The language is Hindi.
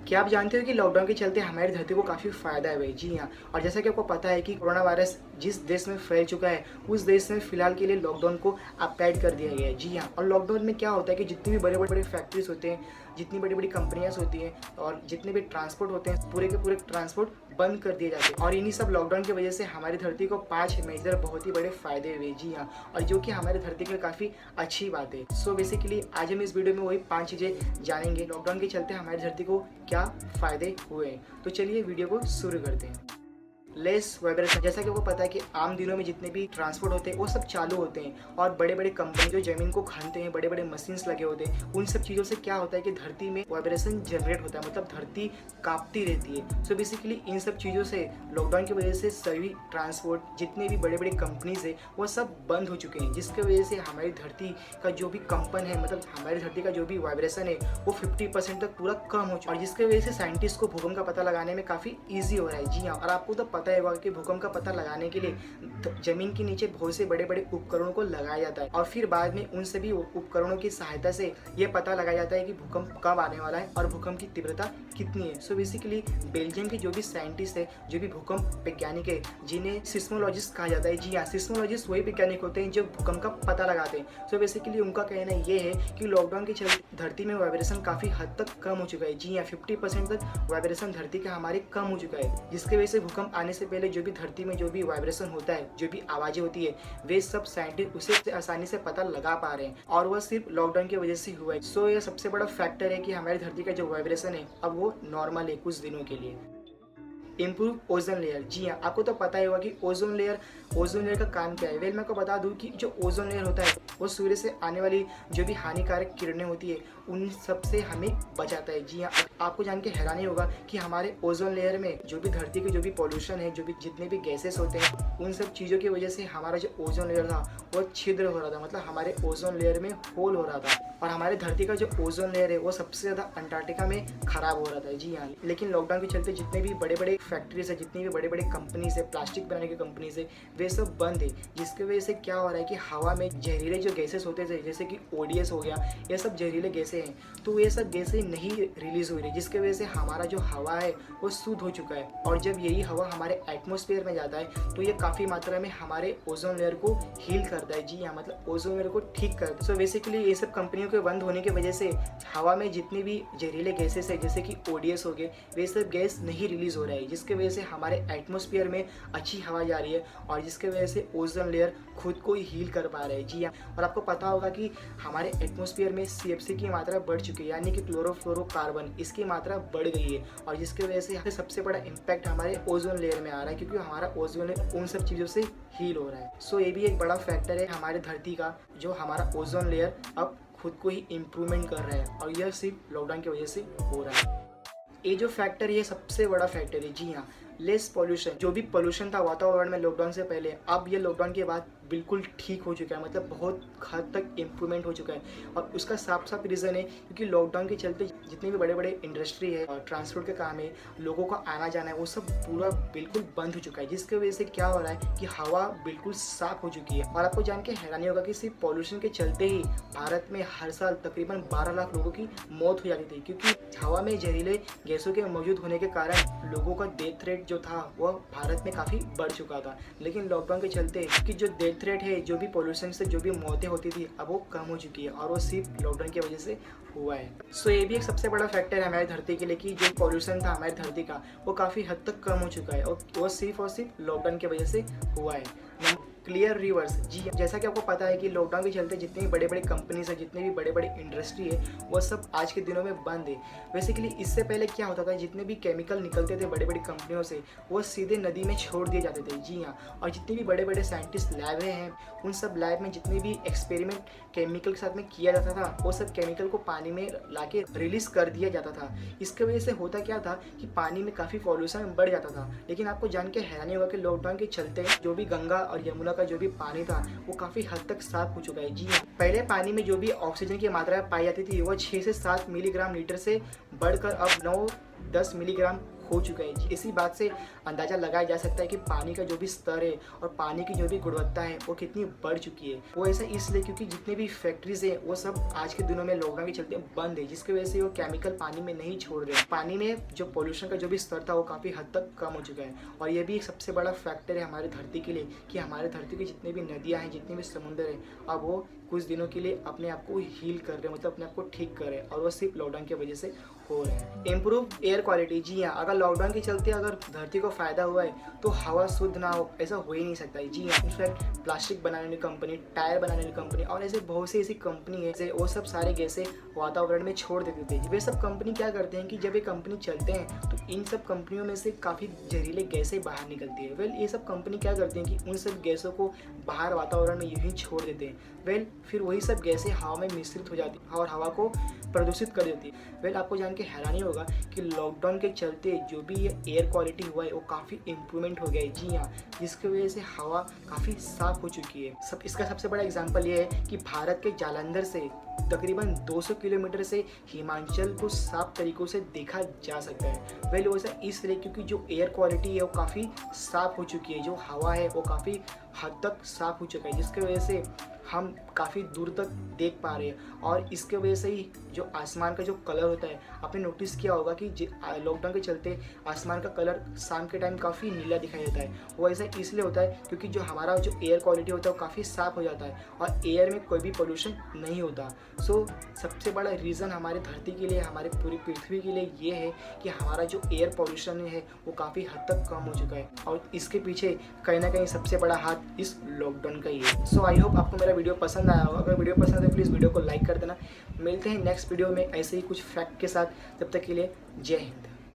क्या आप जानते हो कि लॉकडाउन के चलते हमारी धरती को काफ़ी फ़ायदा है भाई? जी हाँ। और जैसा कि आपको पता है कि कोरोना वायरस जिस देश में फैल चुका है, उस देश में फ़िलहाल के लिए लॉकडाउन को अप्लाइड कर दिया गया है। जी हाँ। और लॉकडाउन में क्या होता है कि जितनी भी बड़े-बड़े फैक्ट्रीज़ होते हैं, जितनी बड़ी-बड़ी कंपनियाँ होती हैं और जितने भी ट्रांसपोर्ट होते हैं, पूरे के पूरे ट्रांसपोर्ट बंद कर दिए जाते हैं। और इन्हीं सब लॉकडाउन की वजह से हमारी धरती को 5 मेजर बहुत ही बड़े फ़ायदे हुए। जी हाँ। और जो कि हमारी धरती के लिए काफ़ी अच्छी बात है। सो बेसिकली आज हम इस वीडियो में वही 5 चीज़ें जानेंगे, लॉकडाउन के चलते हमारी धरती को क्या फ़ायदे हुए। तो चलिए वीडियो को शुरू करते हैं। लेस वाइब्रेशन, जैसा कि आपको पता है कि आम दिनों में जितने भी ट्रांसपोर्ट होते हैं वो सब चालू होते हैं और बड़े-बड़े कंपनी जो ज़मीन को खनते हैं, बड़े-बड़े मशीन्स लगे होते हैं, उन सब चीज़ों से क्या होता है कि धरती में वाइब्रेशन जनरेट होता है, मतलब धरती काँपती रहती है। सो बेसिकली इन सब चीज़ों से लॉकडाउन की वजह से सभी ट्रांसपोर्ट जितने भी बड़े-बड़े कंपनीज़ है वो सब बंद हो चुके हैं, जिसकी वजह से हमारी धरती का जो भी कंपन है, मतलब हमारी धरती का जो भी वाइब्रेशन है वो 50% तक पूरा कम हो चुका है। और जिसकी वजह से साइंटिस्ट को भूकंप का पता लगाने में काफ़ी ईज़ी हो रहा है। जी हाँ। और आपको तो पता ही होगा कि भूकंप का पता लगाने के लिए जमीन के नीचे बहुत से बड़े-बड़े उपकरणों को लगाया जाता है और फिर बाद में उन सभी उपकरणों की सहायता से ये पता लगाया जाता है कि भूकंप कब आने वाला है और भूकंप की तीव्रता कितनी है। सो बेसिकली बेल्जियम के जो भी साइंटिस्ट है, जो भी भूकंप वैज्ञानिक है, जिन्हें सिस्मोलॉजिस्ट कहा जाता है। जी हाँ, सिस्मोलॉजिस्ट वही वैज्ञानिक होते हैं जो भूकंप का पता लगाते हैं। सो बेसिकली उनका कहना ये है कि लॉकडाउन के चलते धरती में वाइब्रेशन काफ़ी हद तक कम हो चुका है। जी हाँ, 50% तक वाइब्रेशन धरती का हमारे कम हो चुका है, जिसकी वजह से भूकंप आने से पहले जो भी धरती में जो भी वाइब्रेशन होता है, जो भी आवाज़ें होती है, वे सब साइंटिस्ट उसे आसानी से पता लगा पा रहे हैं और वह सिर्फ लॉकडाउन की वजह से हुआ है। सो यह सबसे बड़ा फैक्टर है कि हमारी धरती का जो वाइब्रेशन है अब वो नॉर्मल है कुछ दिनों के लिए। Improve ozone layer. जी हाँ, आपको तो पता ही होगा कि ओजोन लेयर का काम क्या है। वेल मैं आपको बता दूं कि जो ओजोन लेयर होता है वो सूर्य से आने वाली जो भी हानिकारक किरणें होती है उन सब से हमें बचाता है। जी हाँ, आपको जान के हैरानी होगा कि हमारे ओजोन लेयर में जो भी धरती के जो भी पॉल्यूशन है, जो भी जितने भी गैसेस होते हैं, उन सब चीज़ों की वजह से हमारा जो ओजोन लेयर था वो छिद्र हो रहा था, मतलब हमारे ओजोन लेयर में होल हो रहा था और हमारे धरती का जो ओजोन लेयर है वो सबसे ज़्यादा अंटार्कटिका में खराब हो रहा था। जी हाँ, लेकिन लॉकडाउन के चलते जितने भी बड़े-बड़े फैक्ट्रीज है, जितनी भी बड़े-बड़े कंपनीज है, प्लास्टिक बनाने की कंपनीज है, वे सब बंद है, जिसकी वजह से क्या हो रहा है कि हवा में जहरीले जो गैसेस होते थे, जैसे कि ओडीएस हो गया, ये सब जहरीले गैसें हैं, तो ये सब गैसें नहीं रिलीज हो रही, जिसकी वजह से हमारा जो हवा है वो शुद्ध हो चुका है। और जब यही हवा हमारे एटमॉस्फेयर में जाता है तो ये काफ़ी मात्रा में हमारे ओजोन लेयर को हील करता है। जी हाँ, मतलब ओजोन लेयर को ठीक करता है। सो बेसिकली ये सब कंपनियों के बंद होने की वजह से हवा में जितनी भी जहरीले गैसेस है, जैसे कि ओडीएस हो गए, वे सब गैस नहीं रिलीज हो रहा है, जिसकी वजह से हमारे एटमॉस्फेयर में अच्छी हवा जा रही है और जिसकी वजह से ओजोन लेयर खुद को ही हील कर पा रहा है। जी हाँ। और आपको पता होगा कि हमारे एटमॉस्फेयर में सीएफसी की मात्रा बढ़ चुकी है, यानी कि क्लोरोफ्लोरोकार्बन, इसकी मात्रा बढ़ गई है और जिसकी वजह से सबसे बड़ा इम्पैक्ट हमारे ओजोन लेयर में आ रहा है, क्योंकि हमारा ओजोन लेयर उन सब चीज़ों से हील हो रहा है। सो ये भी एक बड़ा फैक्टर है हमारे धरती का, जो हमारा ओजोन लेयर अब खुद को ही इम्प्रूवमेंट कर रहा है और यह सिर्फ लॉकडाउन की वजह से हो रहा है। ये जो फैक्टर है ये सबसे बड़ा फैक्टर है। जी हाँ, लेस पॉल्यूशन, जो भी पॉल्यूशन था वातावरण में लॉकडाउन से पहले, अब ये लॉकडाउन के बाद बिल्कुल ठीक हो चुका है, मतलब बहुत हद तक इम्प्रूवमेंट हो चुका है। और उसका साफ साफ रीज़न है क्योंकि लॉकडाउन के चलते जितने भी बड़े बड़े इंडस्ट्री है और ट्रांसपोर्ट के काम है, लोगों का आना जाना है, वो सब पूरा बिल्कुल बंद हो चुका है, जिसकी वजह से क्या हो रहा है कि हवा बिल्कुल साफ हो चुकी है। और आपको जान के हैरानी होगा कि सिर्फ पॉल्यूशन के चलते ही भारत में हर साल तकरीबन 12 लाख लोगों की मौत हो जाती थी, क्योंकि हवा में जहरीले गैसों के मौजूद होने के कारण लोगों का डेथ रेट जो था वह भारत में काफ़ी बढ़ चुका था। लेकिन लॉकडाउन के चलते कि जो डेथ रेट है, जो भी पॉल्यूशन से जो भी मौतें होती थी, अब वो कम हो चुकी है और वो सिर्फ लॉकडाउन की वजह से हुआ है। सो ये भी एक सबसे बड़ा फैक्टर है हमारी धरती के लिए कि जो पॉल्यूशन था हमारी धरती का वो काफ़ी हद तक कम हो चुका है और वो सिर्फ लॉकडाउन की वजह से हुआ है। Clear reverse. जी, जैसा कि आपको पता है कि लॉकडाउन के चलते जितनी भी बड़े बड़े कंपनीज है, जितने भी बड़े बड़े इंडस्ट्री है, वो सब आज के दिनों में बंद है। बेसिकली इससे पहले क्या होता था, जितने भी केमिकल निकलते थे बड़े बड़ी कंपनियों से वो सीधे नदी में छोड़ दिए जाते थे। जी हाँ, और जितने भी बड़े बड़े साइंटिस्ट लैब हैं, उन सब लैब में जितने भी एक्सपेरिमेंट केमिकल के साथ में किया जाता था, वो सब केमिकल को पानी में लाके रिलीज कर दिया जाता था। इसकी वजह से होता क्या था कि पानी में काफ़ी पॉल्यूशन बढ़ जाता था। लेकिन आपको जान के हैरानी होगा कि लॉकडाउन के चलते जो भी गंगा और यमुना का जो भी पानी था वो काफ़ी हद तक साफ हो चुका है। जी हाँ, पहले पानी में जो भी ऑक्सीजन की मात्रा पाई जाती थी वो 6 से 7 मिलीग्राम लीटर से बढ़कर अब 9-10 मिलीग्राम हो चुका है। इसी बात से अंदाज़ा लगाया जा सकता है कि पानी का जो भी स्तर है और पानी की जो भी गुणवत्ता है वो कितनी बढ़ चुकी है। वो ऐसा इसलिए क्योंकि जितने भी फैक्ट्रीज है वो सब आज के दिनों में लॉकडाउन के चलते बंद है, जिसकी वजह से वो केमिकल पानी में नहीं छोड़ रहे। पानी में जो पोल्यूशन का जो भी स्तर था वो काफ़ी हद तक कम हो चुका है। और ये भी एक सबसे बड़ा फैक्टर है हमारी धरती के लिए कि हमारे धरती की जितनी भी नदियाँ हैं, जितने भी समुद्र हैं, अब वो कुछ दिनों के लिए अपने आप को हील कर रहे हैं, मतलब अपने आप को ठीक कर रहे हैं, और वो सिर्फ लॉकडाउन की वजह से हो रहे हैं। इम्प्रूव एयर क्वालिटी, जी हाँ, अगर लॉकडाउन के चलते अगर धरती को फ़ायदा हुआ है तो हवा शुद्ध ना हो ऐसा हो ही नहीं सकता है। जी हाँ, इनफैक्ट प्लास्टिक बनाने वाली कंपनी, टायर बनाने वाली कंपनी और ऐसे बहुत सी ऐसी कंपनी है जैसे वो सब सारे गैसें वातावरण में छोड़ देते थे। वे सब कंपनी क्या करते हैं कि जब ये कंपनी चलते हैं तो इन सब कंपनियों में से काफ़ी जहरीले गैसें बाहर निकलती है। वेल, ये सब कंपनी क्या करती हैं कि उन सब गैसों को बाहर वातावरण में यूं ही छोड़ देते हैं। वेल, फिर वही सब गैसें हवा में मिश्रित हो जाती हैं और हवा को प्रदूषित कर देती है। वेल, आपको जान के हैरानी होगा कि लॉकडाउन के चलते जो भी ये एयर क्वालिटी हुआ है वो काफ़ी इम्प्रूवमेंट हो गया है। जी हाँ, जिसकी वजह से हवा काफ़ी साफ हो चुकी है। इसका सबसे बड़ा एग्जांपल ये है कि भारत के जालंधर से तकरीबन 200 किलोमीटर से हिमाचल को साफ तरीक़ों से देखा जा सकता है। वेल, वैसा इसलिए क्योंकि जो एयर क्वालिटी है वो काफ़ी साफ़ हो चुकी है, जो हवा है वो काफ़ी हद तक साफ़ हो चुका है, जिसकी वजह से हम काफ़ी दूर तक देख पा रहे हैं। और इसके वजह से ही जो आसमान का जो कलर होता है, आपने नोटिस किया होगा कि लॉकडाउन के चलते आसमान का कलर शाम के टाइम काफ़ी नीला दिखाई देता है। वो ऐसा इसलिए होता है क्योंकि जो हमारा जो एयर क्वालिटी होता है वो काफ़ी साफ़ हो जाता है और एयर में कोई भी पोल्यूशन नहीं होता। सो सबसे बड़ा रीज़न हमारे धरती के लिए, हमारे पूरी पृथ्वी के लिए ये है कि हमारा जो एयर पोल्यूशन है वो काफ़ी हद तक कम हो चुका है, और इसके पीछे कहीं ना कहीं सबसे बड़ा हाथ इस लॉकडाउन का ही है। सो आई होप आपको मेरा वीडियो पसंद आया होगा। अगर वीडियो पसंद है प्लीज़ वीडियो को लाइक कर देना। मिलते हैं नेक्स्ट वीडियो में ऐसे ही कुछ फैक्ट के साथ। तब तक के लिए जय हिंद।